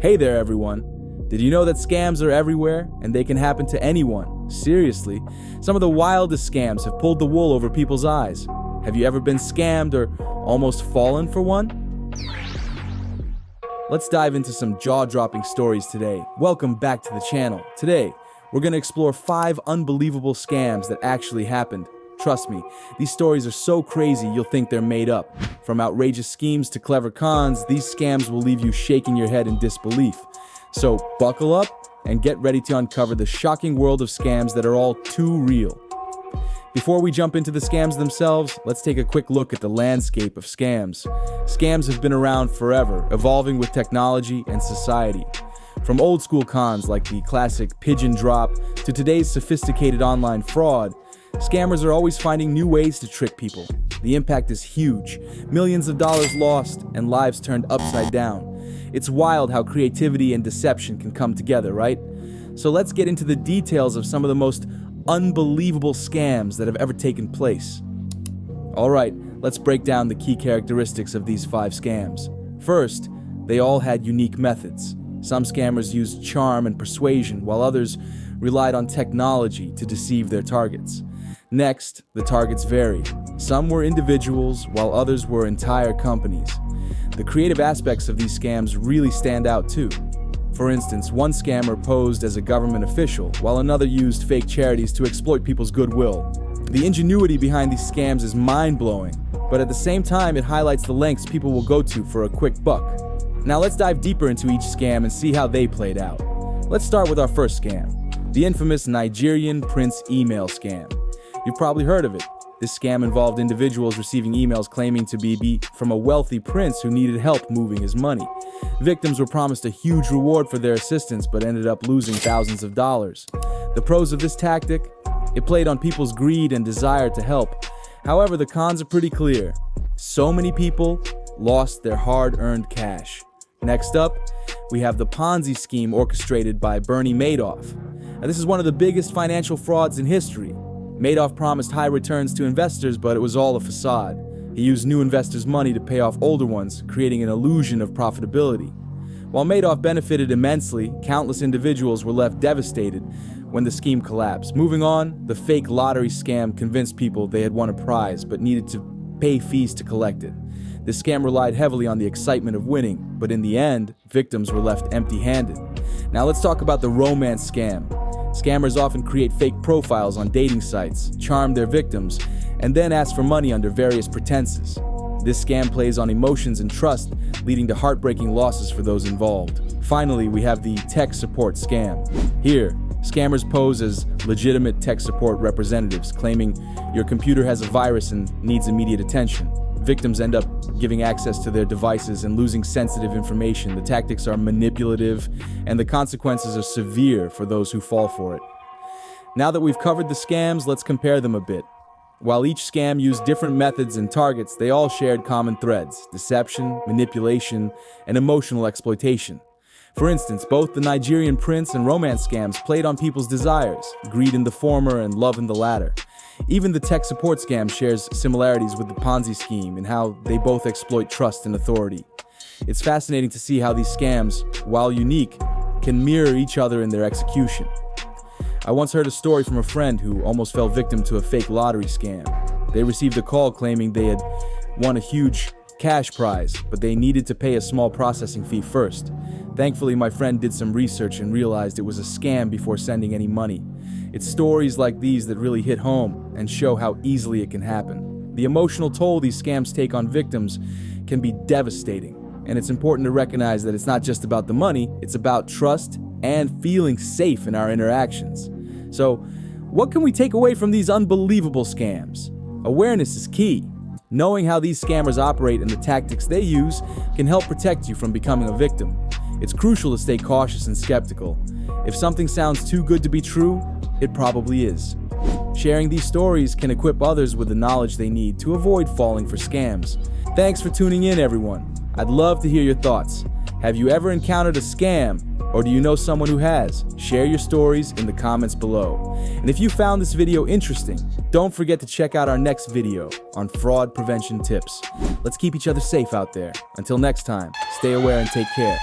Hey there, everyone. Did you know that scams are everywhere and they can happen to anyone? Seriously, some of the wildest scams have pulled the wool over people's eyes. Have you ever been scammed or almost fallen for one? Let's dive into some jaw-dropping stories today. Welcome back to the channel. Today, we're going to explore 5 unbelievable scams that actually happened. Trust me, these stories are so crazy you'll think they're made up. From outrageous schemes to clever cons, these scams will leave you shaking your head in disbelief. So buckle up and get ready to uncover the shocking world of scams that are all too real. Before we jump into the scams themselves, let's take a quick look at the landscape of scams. Scams have been around forever, evolving with technology and society. From old school cons like the classic pigeon drop to today's sophisticated online fraud, scammers are always finding new ways to trick people. The impact is huge. Millions of dollars lost and lives turned upside down. It's wild how creativity and deception can come together, right? So let's get into the details of some of the most unbelievable scams that have ever taken place. Alright, let's break down the key characteristics of these 5 scams. First, they all had unique methods. Some scammers used charm and persuasion, while others relied on technology to deceive their targets. Next, the targets varied. Some were individuals, while others were entire companies. The creative aspects of these scams really stand out too. For instance, one scammer posed as a government official, while another used fake charities to exploit people's goodwill. The ingenuity behind these scams is mind-blowing, but at the same time it highlights the lengths people will go to for a quick buck. Now let's dive deeper into each scam and see how they played out. Let's start with our first scam, the infamous Nigerian prince email scam. You've probably heard of it. This scam involved individuals receiving emails claiming to be from a wealthy prince who needed help moving his money. Victims were promised a huge reward for their assistance but ended up losing thousands of dollars. The pros of this tactic? It played on people's greed and desire to help. However, the cons are pretty clear. So many people lost their hard-earned cash. Next up, we have the Ponzi scheme orchestrated by Bernie Madoff. Now, this is one of the biggest financial frauds in history. Madoff promised high returns to investors, but it was all a facade. He used new investors' money to pay off older ones, creating an illusion of profitability. While Madoff benefited immensely, countless individuals were left devastated when the scheme collapsed. Moving on, the fake lottery scam convinced people they had won a prize, but needed to pay fees to collect it. This scam relied heavily on the excitement of winning, but in the end, victims were left empty-handed. Now let's talk about the romance scam. Scammers often create fake profiles on dating sites, charm their victims, and then ask for money under various pretenses. This scam plays on emotions and trust, leading to heartbreaking losses for those involved. Finally, we have the tech support scam. Here, scammers pose as legitimate tech support representatives, claiming your computer has a virus and needs immediate attention. Victims end up giving access to their devices and losing sensitive information. The tactics are manipulative, and the consequences are severe for those who fall for it. Now that we've covered the scams, let's compare them a bit. While each scam used different methods and targets, they all shared common threads: deception, manipulation, and emotional exploitation. For instance, both the Nigerian prince and romance scams played on people's desires, greed in the former and love in the latter. Even the tech support scam shares similarities with the Ponzi scheme in how they both exploit trust and authority. It's fascinating to see how these scams, while unique, can mirror each other in their execution. I once heard a story from a friend who almost fell victim to a fake lottery scam. They received a call claiming they had won a huge cash prize, but they needed to pay a small processing fee first. Thankfully, my friend did some research and realized it was a scam before sending any money. It's stories like these that really hit home and show how easily it can happen. The emotional toll these scams take on victims can be devastating, and it's important to recognize that it's not just about the money, it's about trust and feeling safe in our interactions. So, what can we take away from these unbelievable scams? Awareness is key. Knowing how these scammers operate and the tactics they use can help protect you from becoming a victim. It's crucial to stay cautious and skeptical. If something sounds too good to be true, it probably is. Sharing these stories can equip others with the knowledge they need to avoid falling for scams. Thanks for tuning in, everyone. I'd love to hear your thoughts. Have you ever encountered a scam, or do you know someone who has? Share your stories in the comments below. And if you found this video interesting, don't forget to check out our next video on fraud prevention tips. Let's keep each other safe out there. Until next time, stay aware and take care.